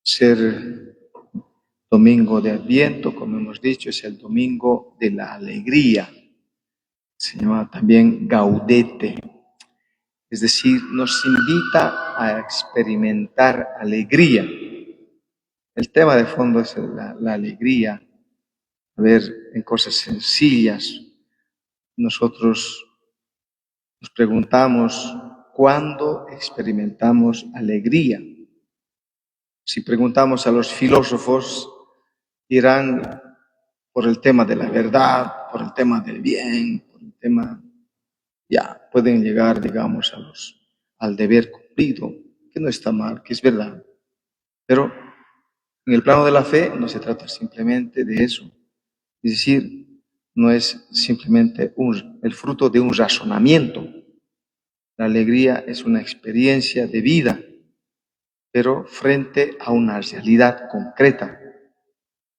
ser domingo de Adviento, como hemos dicho, es el domingo de la alegría. Se llama también Gaudete. Es decir, nos invita a experimentar alegría. El tema de fondo es la alegría. A ver, en cosas sencillas, nosotros nos preguntamos cuándo experimentamos alegría. Si preguntamos a los filósofos, dirán por el tema de la verdad, por el tema del bien, por el tema, ya pueden llegar, digamos, al deber cumplido, que no está mal, que es verdad. Pero en el plano de la fe no se trata simplemente de eso. Es decir, no es simplemente el fruto de un razonamiento. La alegría es una experiencia de vida, pero frente a una realidad concreta,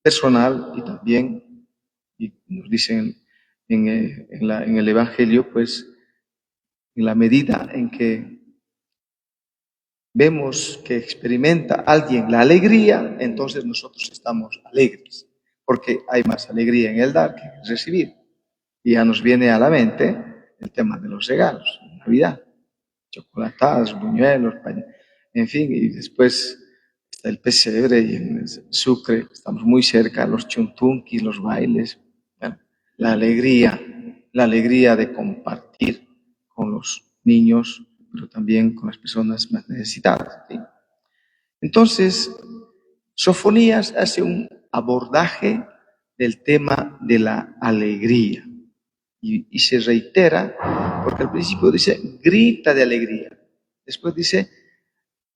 personal y también, y nos dicen en el Evangelio, pues en la medida en que vemos que experimenta alguien la alegría, entonces nosotros estamos alegres, porque hay más alegría en el dar que en el recibir. Y ya nos viene a la mente el tema de los regalos, Navidad, chocolatadas, buñuelos, en fin, y después está el pesebre y en Sucre, estamos muy cerca, los chuntunquis, los bailes, bueno, la alegría de compartir con los niños, pero también con las personas más necesitadas. ¿Sí? Entonces, Sofonías hace un abordaje del tema de la alegría y se reitera, porque al principio dice, grita de alegría, después dice,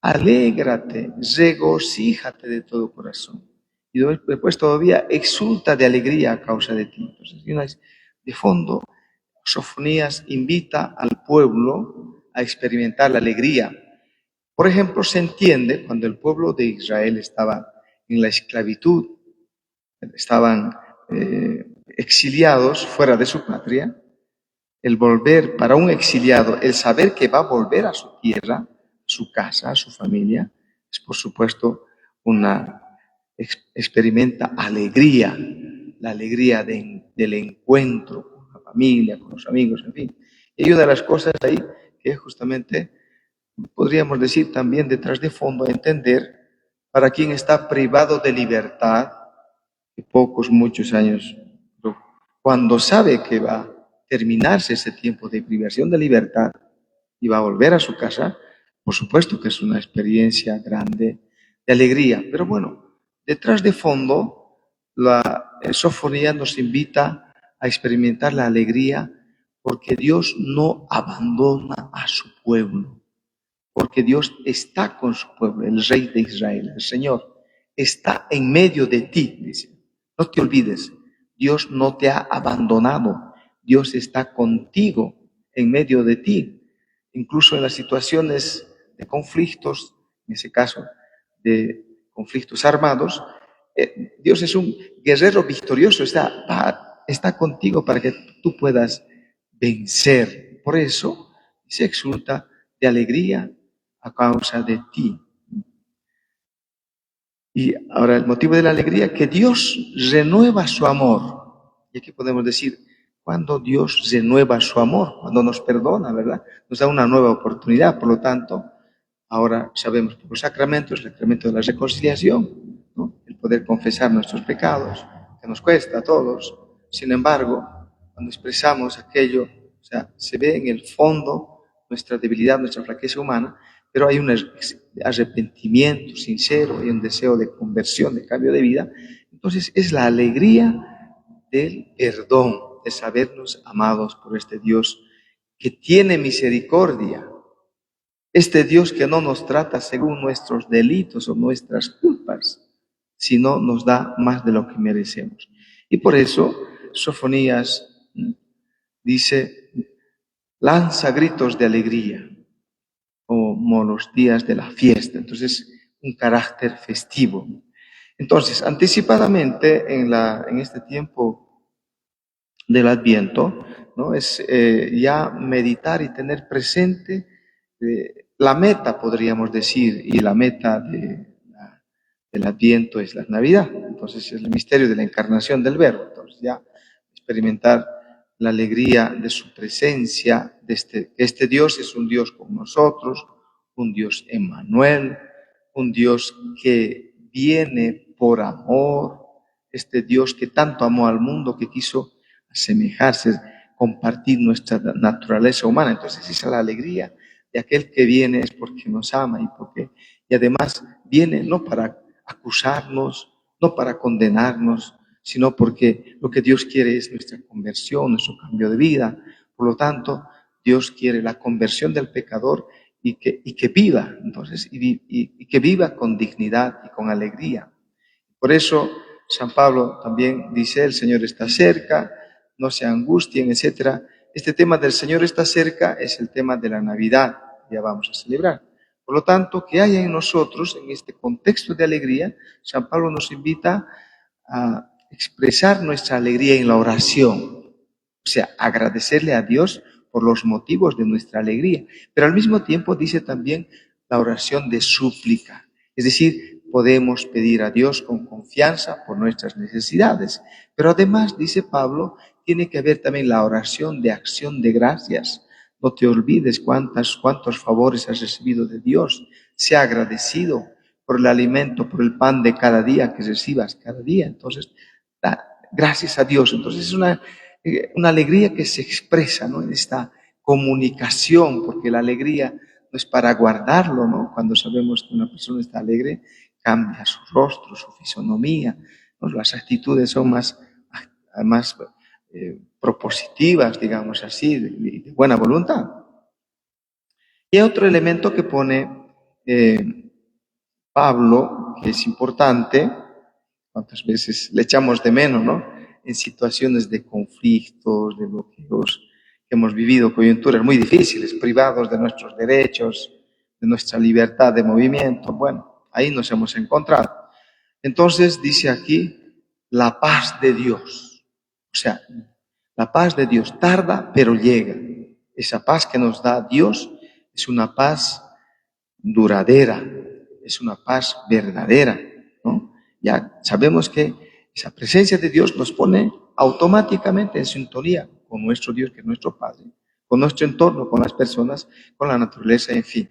alégrate, regocíjate de todo corazón. Y después todavía exulta de alegría a causa de ti. Entonces, de fondo, Sofonías invita al pueblo a experimentar la alegría. Por ejemplo, se entiende cuando el pueblo de Israel estaba en la esclavitud, estaban exiliados fuera de su patria, el volver para un exiliado, el saber que va a volver a su tierra, su casa, su familia, es por supuesto experimenta alegría, la alegría del encuentro con la familia, con los amigos, en fin. Y hay una de las cosas ahí que justamente podríamos decir también detrás de fondo, entender para quien está privado de libertad, de pocos, muchos años, cuando sabe que va a terminarse ese tiempo de privación de libertad y va a volver a su casa, por supuesto que es una experiencia grande de alegría. Pero bueno, detrás de fondo, la Sofonía nos invita a experimentar la alegría porque Dios no abandona a su pueblo, porque Dios está con su pueblo, el Rey de Israel, el Señor, está en medio de ti, dice. No te olvides, Dios no te ha abandonado, Dios está contigo en medio de ti, incluso en las situaciones de conflictos, en ese caso de conflictos armados, Dios es un guerrero victorioso, está contigo para que tú puedas vencer. Por eso se exulta de alegría a causa de ti. Y ahora el motivo de la alegría, que Dios renueva su amor. Y aquí podemos decir, cuando Dios renueva su amor, cuando nos perdona, ¿verdad? Nos da una nueva oportunidad. Por lo tanto, ahora sabemos por los sacramentos, el sacramento de la reconciliación, ¿no? El poder confesar nuestros pecados, que nos cuesta a todos. Sin embargo, cuando expresamos aquello, o sea, se ve en el fondo nuestra debilidad, nuestra flaqueza humana, pero hay un arrepentimiento sincero, hay un deseo de conversión, de cambio de vida. Entonces es la alegría del perdón, de sabernos amados por este Dios que tiene misericordia. Este Dios que no nos trata según nuestros delitos o nuestras culpas, sino nos da más de lo que merecemos. Y por eso Sofonías dice, lanza gritos de alegría, como los días de la fiesta. Entonces, un carácter festivo. Entonces, anticipadamente en este tiempo del Adviento, ¿no? Es ya meditar y tener presente la meta, podríamos decir, y la meta del Adviento es la Navidad. Entonces es el misterio de la encarnación del Verbo. Entonces ya experimentar la alegría de su presencia, que este Dios es un Dios con nosotros, un Dios Emmanuel, un Dios que viene por amor, este Dios que tanto amó al mundo, que quiso asemejarse, compartir nuestra naturaleza humana. Entonces esa es la alegría de aquel que viene, es porque nos ama y además viene no para acusarnos, no para condenarnos, sino porque lo que Dios quiere es nuestra conversión, nuestro cambio de vida. Por lo tanto, Dios quiere la conversión del pecador y que viva, entonces, y que viva con dignidad y con alegría. Por eso, San Pablo también dice, el Señor está cerca, no se angustien, etc. Este tema del Señor está cerca es el tema de la Navidad, ya vamos a celebrar. Por lo tanto, que haya en nosotros, en este contexto de alegría, San Pablo nos invita a expresar nuestra alegría en la oración, o sea, agradecerle a Dios por los motivos de nuestra alegría, pero al mismo tiempo dice también la oración de súplica, es decir, podemos pedir a Dios con confianza por nuestras necesidades, pero además, dice Pablo, tiene que haber también la oración de acción de gracias. No te olvides cuántos favores has recibido de Dios, sea agradecido por el alimento, por el pan de cada día que recibas cada día. Entonces, da gracias a Dios. Entonces es una alegría que se expresa, ¿no?, en esta comunicación, porque la alegría no es para guardarlo, ¿no? Cuando sabemos que una persona está alegre, cambia su rostro, su fisonomía, ¿no? Las actitudes son más propositivas, digamos así, de buena voluntad. Y hay otro elemento que pone Pablo, que es importante, cuántas veces le echamos de menos, ¿no? En situaciones de conflictos, de bloqueos que hemos vivido, coyunturas muy difíciles, privados de nuestros derechos, de nuestra libertad de movimiento. Bueno, ahí nos hemos encontrado. Entonces dice aquí, la paz de Dios. O sea, la paz de Dios tarda, pero llega. Esa paz que nos da Dios es una paz duradera, es una paz verdadera, ¿no? Ya sabemos que esa presencia de Dios nos pone automáticamente en sintonía con nuestro Dios, que es nuestro Padre, con nuestro entorno, con las personas, con la naturaleza, en fin.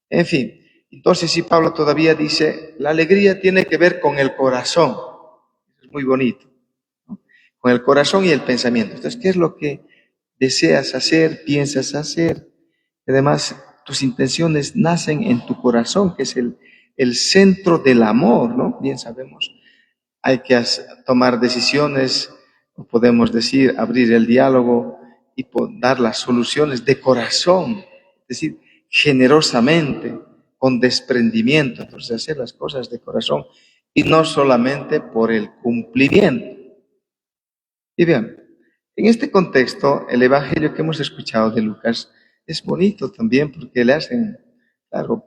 En fin, entonces si Pablo todavía dice, la alegría tiene que ver con el corazón. Es muy bonito, ¿no? Con el corazón y el pensamiento. Entonces, ¿qué es lo que deseas hacer, piensas hacer? Además, tus intenciones nacen en tu corazón, que es el centro del amor, ¿no? Bien sabemos, hay que tomar decisiones, o podemos decir, abrir el diálogo y dar las soluciones de corazón, es decir, generosamente, con desprendimiento, entonces hacer las cosas de corazón y no solamente por el cumplimiento. Y bien, en este contexto, el evangelio que hemos escuchado de Lucas es bonito también porque le hacen, claro,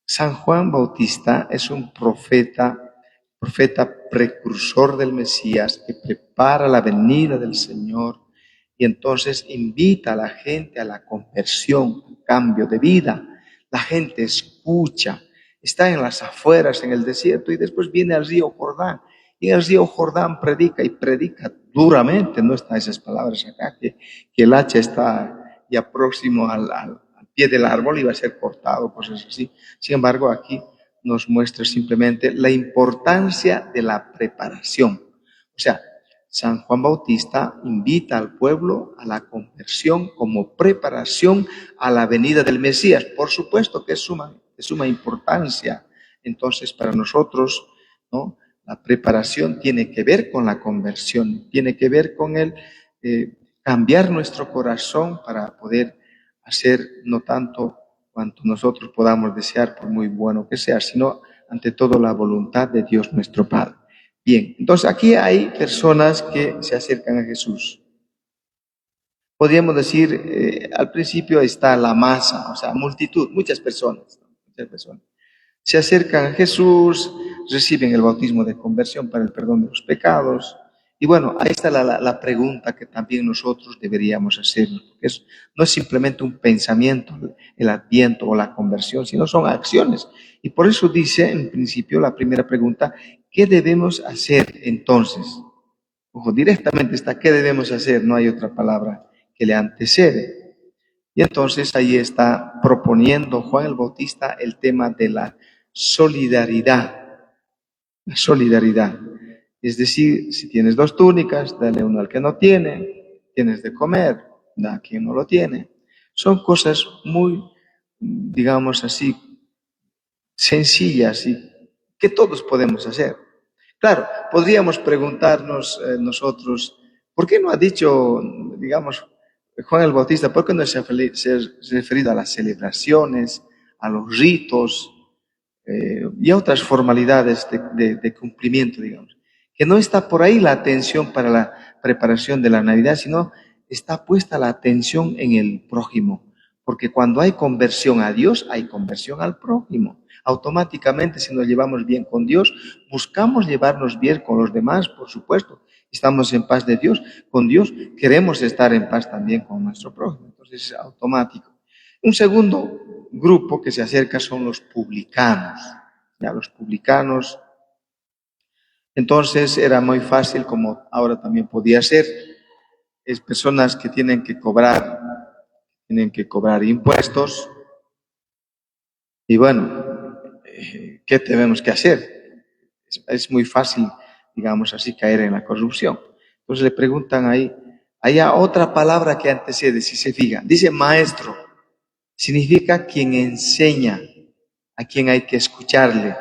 San Juan Bautista es un profeta precursor del Mesías que prepara la venida del Señor y entonces invita a la gente a la conversión, al cambio de vida. La gente escucha, está en las afueras, en el desierto, y después viene al río Jordán. Y en el río Jordán predica, y predica duramente. No están esas palabras acá, que el hacha está ya próximo al pie del árbol y va a ser cortado, cosas así. Sin embargo, aquí nos muestra simplemente la importancia de la preparación. O sea, San Juan Bautista invita al pueblo a la conversión como preparación a la venida del Mesías. Por supuesto que es de suma importancia. Entonces, para nosotros, ¿no?, la preparación tiene que ver con la conversión, tiene que ver con el cambiar nuestro corazón para poder hacer no tanto cuanto nosotros podamos desear, por muy bueno que sea, sino ante todo la voluntad de Dios nuestro Padre. Bien, entonces aquí hay personas que se acercan a Jesús. Podríamos decir, al principio está la masa, o sea, multitud, muchas personas. Se acercan a Jesús, reciben el bautismo de conversión para el perdón de los pecados, Y bueno, ahí está la pregunta que también nosotros deberíamos hacernos, porque no es simplemente un pensamiento, el adviento o la conversión, sino son acciones. Y por eso dice, en principio, la primera pregunta, ¿qué debemos hacer entonces? Ojo, directamente está, ¿qué debemos hacer? No hay otra palabra que le antecede. Y entonces ahí está proponiendo Juan el Bautista el tema de la solidaridad. La solidaridad. Es decir, si tienes 2 túnicas, dale una al que no tiene. Tienes de comer, da a quien no lo tiene. Son cosas muy, digamos así, sencillas y que todos podemos hacer. Claro, podríamos preguntarnos nosotros, ¿por qué no ha dicho, digamos, Juan el Bautista, por qué no se ha referido a las celebraciones, a los ritos y a otras formalidades de cumplimiento, digamos? Que no está por ahí la atención para la preparación de la Navidad, sino está puesta la atención en el prójimo. Porque cuando hay conversión a Dios, hay conversión al prójimo. Automáticamente, si nos llevamos bien con Dios, buscamos llevarnos bien con los demás, por supuesto. Estamos en paz de Dios, con Dios, queremos estar en paz también con nuestro prójimo. Entonces es automático. Un segundo grupo que se acerca son los publicanos. Ya, los publicanos. Entonces era muy fácil, como ahora también podía ser, es personas que tienen que cobrar impuestos. Y bueno, ¿qué tenemos que hacer? Es muy fácil, digamos así, caer en la corrupción. Entonces le preguntan ahí, hay otra palabra que antecede, si se fijan. Dice maestro, significa quien enseña, a quien hay que escucharle.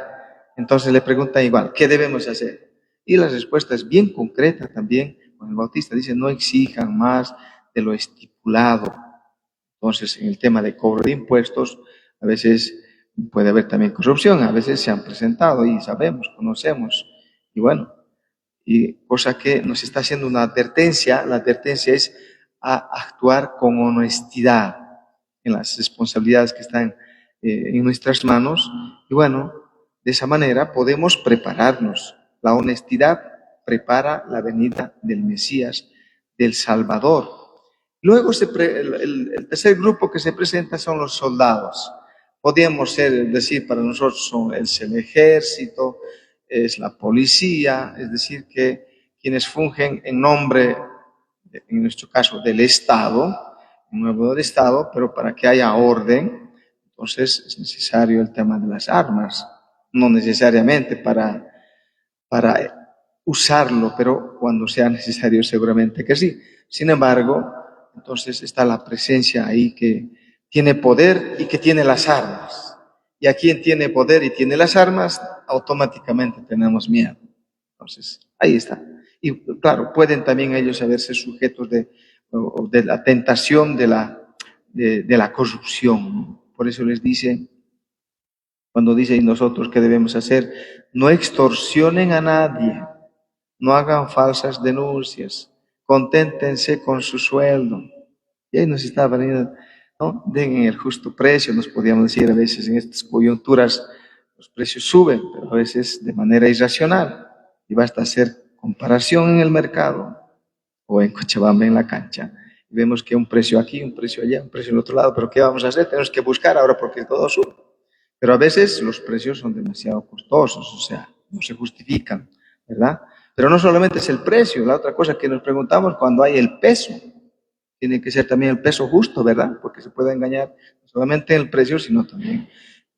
Entonces le preguntan igual, ¿qué debemos hacer? Y la respuesta es bien concreta también. Juan el Bautista dice, no exijan más de lo estipulado. Entonces, en el tema de cobro de impuestos, a veces puede haber también corrupción, a veces se han presentado y sabemos, conocemos. Y bueno, y cosa que nos está haciendo una advertencia, la advertencia es a actuar con honestidad en las responsabilidades que están en nuestras manos. Y bueno, de esa manera podemos prepararnos. La honestidad prepara la venida del Mesías, del Salvador. Luego el tercer grupo que se presenta son los soldados. Podríamos decir, para nosotros es el ejército, es la policía, es decir, que quienes fungen en nombre, en nuestro caso, del Estado, en nombre del Estado, pero para que haya orden, entonces es necesario el tema de las armas, no necesariamente para usarlo, pero cuando sea necesario seguramente que sí. Sin embargo, entonces está la presencia ahí que tiene poder y que tiene las armas. Y a quien tiene poder y tiene las armas, automáticamente tenemos miedo. Entonces, ahí está. Y claro, pueden también ellos haberse sujetos de la tentación de la corrupción. Por eso les dice, cuando dice, ¿y nosotros qué debemos hacer? No extorsionen a nadie, no hagan falsas denuncias, conténtense con su sueldo. Y ahí nos está veniendo, ¿no? Den el justo precio, nos podríamos decir a veces en estas coyunturas, los precios suben, pero a veces de manera irracional. Y basta hacer comparación en el mercado o en Cochabamba en la cancha. Y vemos que un precio aquí, un precio allá, un precio en otro lado, pero ¿qué vamos a hacer? Tenemos que buscar ahora porque todo sube. Pero a veces los precios son demasiado costosos, o sea, no se justifican, ¿verdad? Pero no solamente es el precio, la otra cosa que nos preguntamos cuando hay el peso, tiene que ser también el peso justo, ¿verdad? Porque se puede engañar no solamente en el precio, sino también.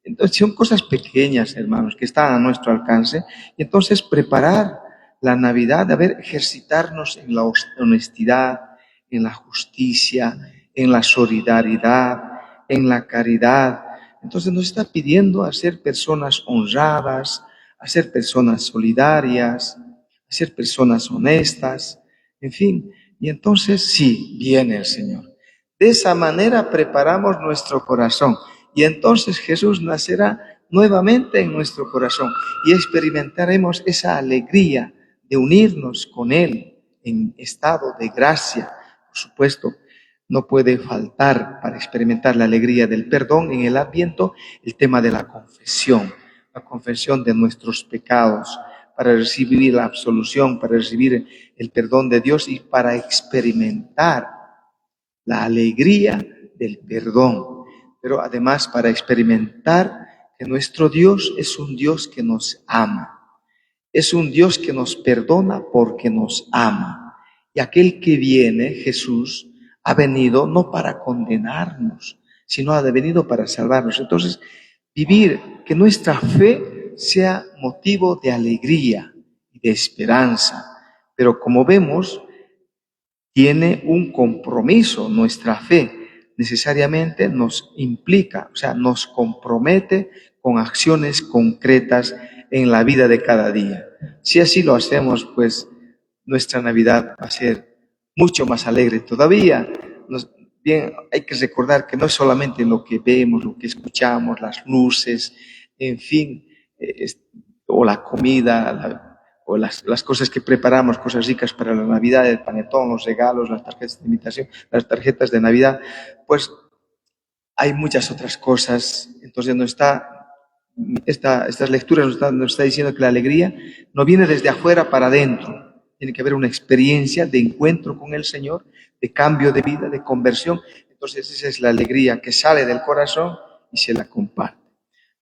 Entonces son cosas pequeñas, hermanos, que están a nuestro alcance. Y entonces preparar la Navidad, ejercitarnos en la honestidad, en la justicia, en la solidaridad, en la caridad. Entonces nos está pidiendo a ser personas honradas, a ser personas solidarias, a ser personas honestas, en fin. Y entonces sí, viene el Señor. De esa manera preparamos nuestro corazón. Y entonces Jesús nacerá nuevamente en nuestro corazón y experimentaremos esa alegría de unirnos con Él en estado de gracia. Por supuesto, no puede faltar para experimentar la alegría del perdón en el Adviento el tema de la confesión de nuestros pecados, para recibir la absolución, para recibir el perdón de Dios y para experimentar la alegría del perdón. Pero además para experimentar que nuestro Dios es un Dios que nos ama. Es un Dios que nos perdona porque nos ama. Y aquel que viene, Jesús, ha venido no para condenarnos, sino ha venido para salvarnos. Entonces, vivir que nuestra fe sea motivo de alegría y de esperanza. Pero como vemos, tiene un compromiso. Nuestra fe necesariamente nos implica, o sea, nos compromete con acciones concretas en la vida de cada día. Si así lo hacemos, pues nuestra Navidad va a ser mucho más alegre todavía. Bien, hay que recordar que no es solamente lo que vemos, lo que escuchamos, las luces, en fin, o la comida, o las cosas que preparamos, cosas ricas para la Navidad, el panetón, los regalos, las tarjetas de invitación, las tarjetas de Navidad, pues hay muchas otras cosas. Entonces estas lecturas nos está diciendo que la alegría no viene desde afuera para adentro. Tiene que haber una experiencia de encuentro con el Señor, de cambio de vida, de conversión. Entonces esa es la alegría que sale del corazón y se la comparte.